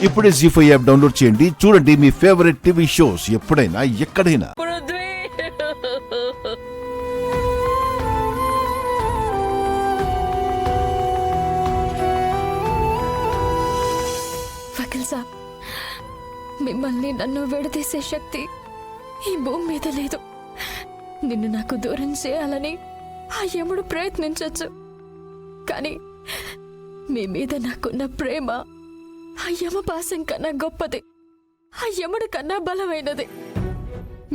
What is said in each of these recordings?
ఇప్పుడే జీ5 app download చేయండి. చూడండి మీ ఫేవరెట్ టీవీ షోస్ ఎప్పుడైనా ఎక్కడైనా. వకీల్ సాబ్, మిమ్మల్ని నన్ను విడదీసే శక్తి ఈ భూమి మీద లేదు. నిన్ను నాకు దూరం చేయాలని ఆ యముడు ప్రయత్నించొచ్చు, కానీ మీ మీద నాకున్న ప్రేమ ఆ యమపాసం కన్నా గొప్పది, ఆ యముడు కన్నా బలమైనది.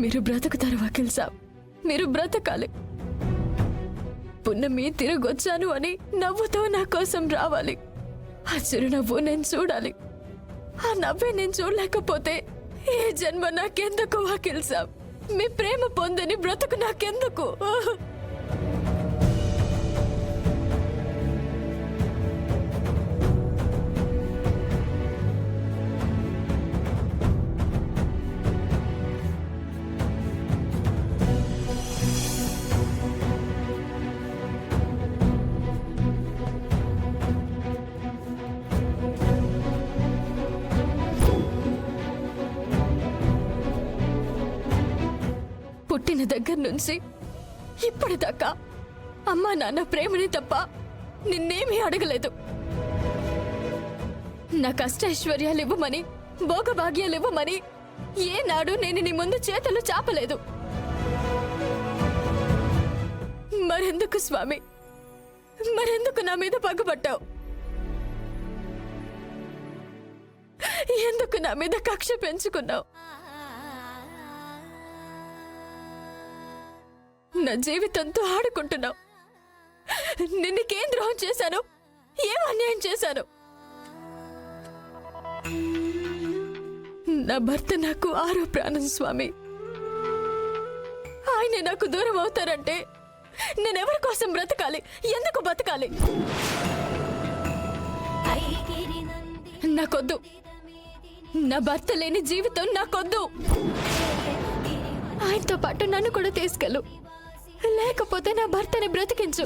మీరు బ్రతుకుతారు వకీల్ సాబ్, మీరు బ్రతకాలి. పున్నమి తిరిగొచ్చాను అని నవ్వుతో నా కోసం రావాలి. ఆ చిరునవ్వు నేను చూడాలి. ఆ నవ్వే నేను చూడలేకపోతే ఏ జన్మ నాకెందుకు వకీల్ సాబ్? మీ ప్రేమ పొందని బ్రతుకు నాకెందుకు? పుట్టిన దగ్గర నుంచి ఇప్పటిదాకా అమ్మా నాన్న ప్రేమని తప్ప నిన్నేమీ అడగలేదు. నా కష్టైశ్వర్యాలు ఇవ్వమని, భోగభాగ్యాలు ఇవ్వమని ఏనాడు నేను నీ ముందు చేతులు చాపలేదు. మరెందుకు స్వామి, మరెందుకు నా మీద పగబట్టావు? ఎందుకు నా మీద కక్ష పెంచుకున్నావు? నా జీవితంతో ఆడుకుంటున్నావు. నిన్నకేం ద్రోహం చేశాను? ఏం అన్యాయం చేశాను? నా భర్త నాకు ఆరో ప్రాణం స్వామి. ఆయనే నాకు దూరం అవుతారంటే నేనెవరి కోసం బ్రతకాలి? ఎందుకు బతకాలి? నాకొద్దు. నా భర్త లేని జీవితం నాకొద్దు. ఆయనతో పాటు నన్ను కూడా తీసుకెళ్ళు, లేకపోతే నా భర్తని బ్రతికించు.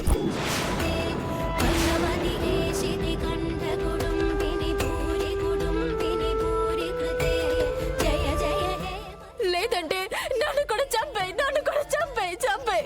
లేదంటే నన్ను కూడా చంపేయ్, నన్ను కూడా చంపేయ్, చంపేయ్.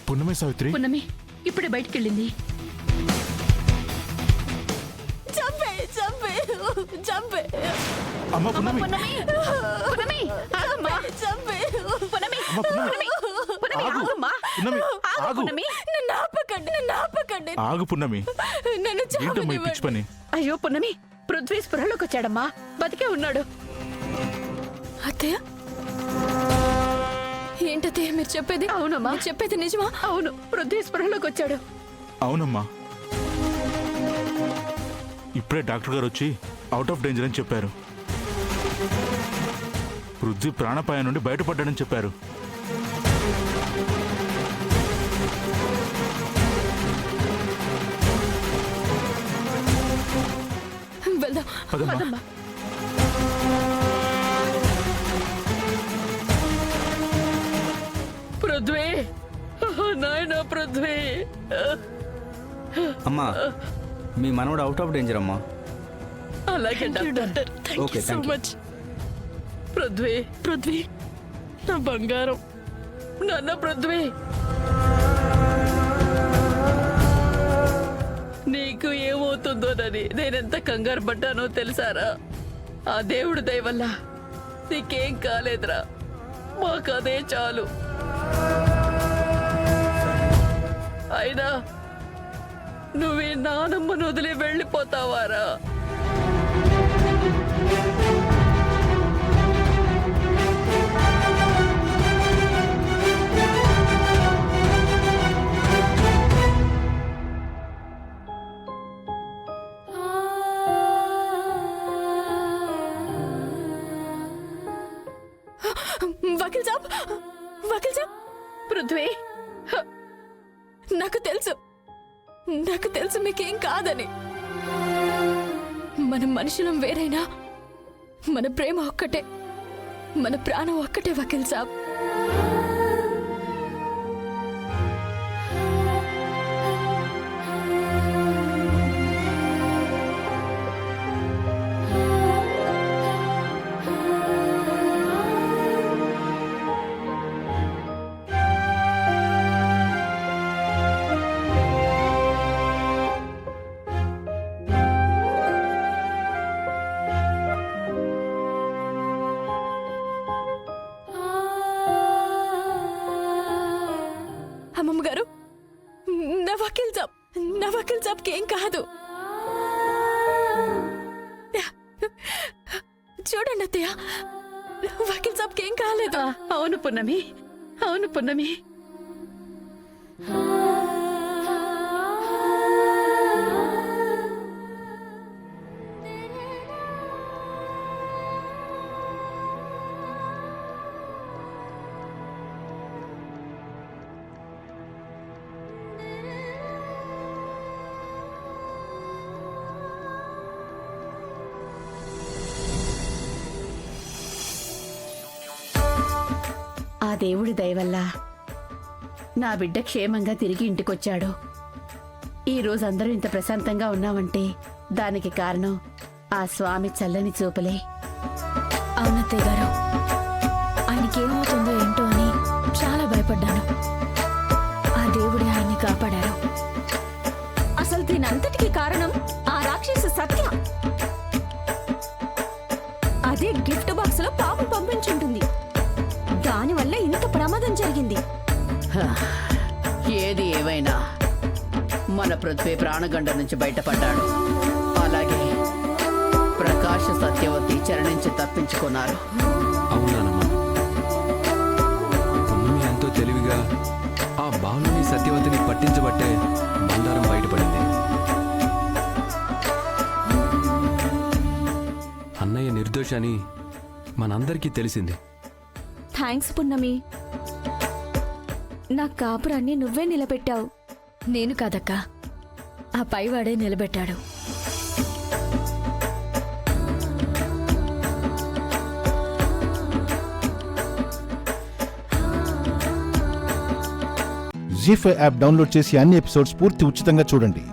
పున్నమి సావిత్రి, పున్నమి ఇప్పుడే బయటికి వెళ్ళింది. చంపే, చంపే, చంపే. అమ్మ పున్నమి, పున్నమి ఆగమ్మా, చంపే. పున్నమి, అమ్మ పున్నమి, పున్నమి ఆగమ్మా, పున్నమి ఆగు, పున్నమి. నన్ను ఆపకండి, నన్ను ఆపకండి. ఆగు పున్నమి. నన్ను ఏంటమ్మా ఈ పిచ్చి పని? అయ్యో పున్నమి, పృథ్వీ స్పృహలోకి వచ్చాడమ్మా, బతికే ఉన్నాడు. అత్తయ్య, ఏంటత్తయ్య మీరు చెప్పేది? అవునమ్మా, చెప్పేది నిజమా? అవును, పృథ్వీ స్పృహలోకి వచ్చాడు. అవునమ్మా, ఇప్పుడే డాక్టర్ గారు వచ్చి అవుట్ ఆఫ్ డేంజర్ అని చెప్పారు. పృథ్వీ ప్రాణాపాయం నుండి బయటపడ్డాడని చెప్పారు. వెళ్దాం. పదమ్మా. పృథ్వీ, నాయన పృథ్వీ. అమ్మా, మీ మనవడు అవుట్ ఆఫ్ డేంజర్ అమ్మా. అలాగే doctor, okay, so thank you. Much. Prithvi, Prithvi నా బంగారం, నాన్న పృథ్వీ. నీకు ఏమవుతుందోనని నేనెంత కంగారు పడ్డానో తెలుసారా? ఆ దేవుడి దయ వల్ల నీకేం కాలేదురా, మాకు అదే చాలు. అయినా నానమ్మను వదిలి వెళ్ళిపోతావారా? వకీల్ సాబ్, వకీల్ సాబ్, పృథ్వీ, నాకు తెలుసు మీకేం కాదని. మనం మనుషులం వేరైనా మన ప్రేమ ఒక్కటే, మన ప్రాణం ఒక్కటే వకీల్ సాబ్. అమ్మమ్మ గారు, నా వకీల్ సాబ్కి ఏం కాదు. చూడండి అత్తయ్య, వకీల్ సాబ్కి ఏం కాలేదు. అవును పున్నమి, అవును పున్నమి. ఆ దేవుడి దయవల్ల నా బిడ్డ క్షేమంగా తిరిగి ఇంటికొచ్చాడు. ఈ రోజు అందరూ ఇంత ప్రశాంతంగా ఉన్నామంటే దానికి కారణం ఆ స్వామి చల్లని చూపులే. అవునత్తయ్య గారు, ఆయనకేమవుతుందో ఏంటో అని చాలా భయపడ్డాను. ఆ దేవుడే ఆయన్ని కాపాడారు. అసలు దీనంతటికీ కారణం ఆ రాక్షసి సత్య. అదే గిఫ్ట్ బాక్స్ లో పాపం పంపించుంటుంది. దానివల్ల ఇంత ప్రమాదం జరిగింది. ఏది ఏమైనా మన పృథ్వీ ప్రాణగండ నుంచి బయటపడ్డాడు. అలాగే ప్రకాష్, సత్యవతి చెర నుంచి తప్పించుకున్నారు. అవునానమ్మా, పున్నమి ఎంతో తెలివిగా ఆ బాలుని సత్యవతిని పట్టించబట్టే బండారం బయటపడింది. అన్నయ్య నిర్దోషని మనందరికీ తెలిసింది. థ్యాంక్స్ పున్నమి, నా కాపురాన్ని నువ్వే నిలబెట్టావు. నేను కాదక్క, ఆ పైవాడే నిలబెట్టాడు. జీ5 యాప్ డౌన్లోడ్ చేసి అన్ని ఎపిసోడ్స్ పూర్తి ఉచితంగా చూడండి.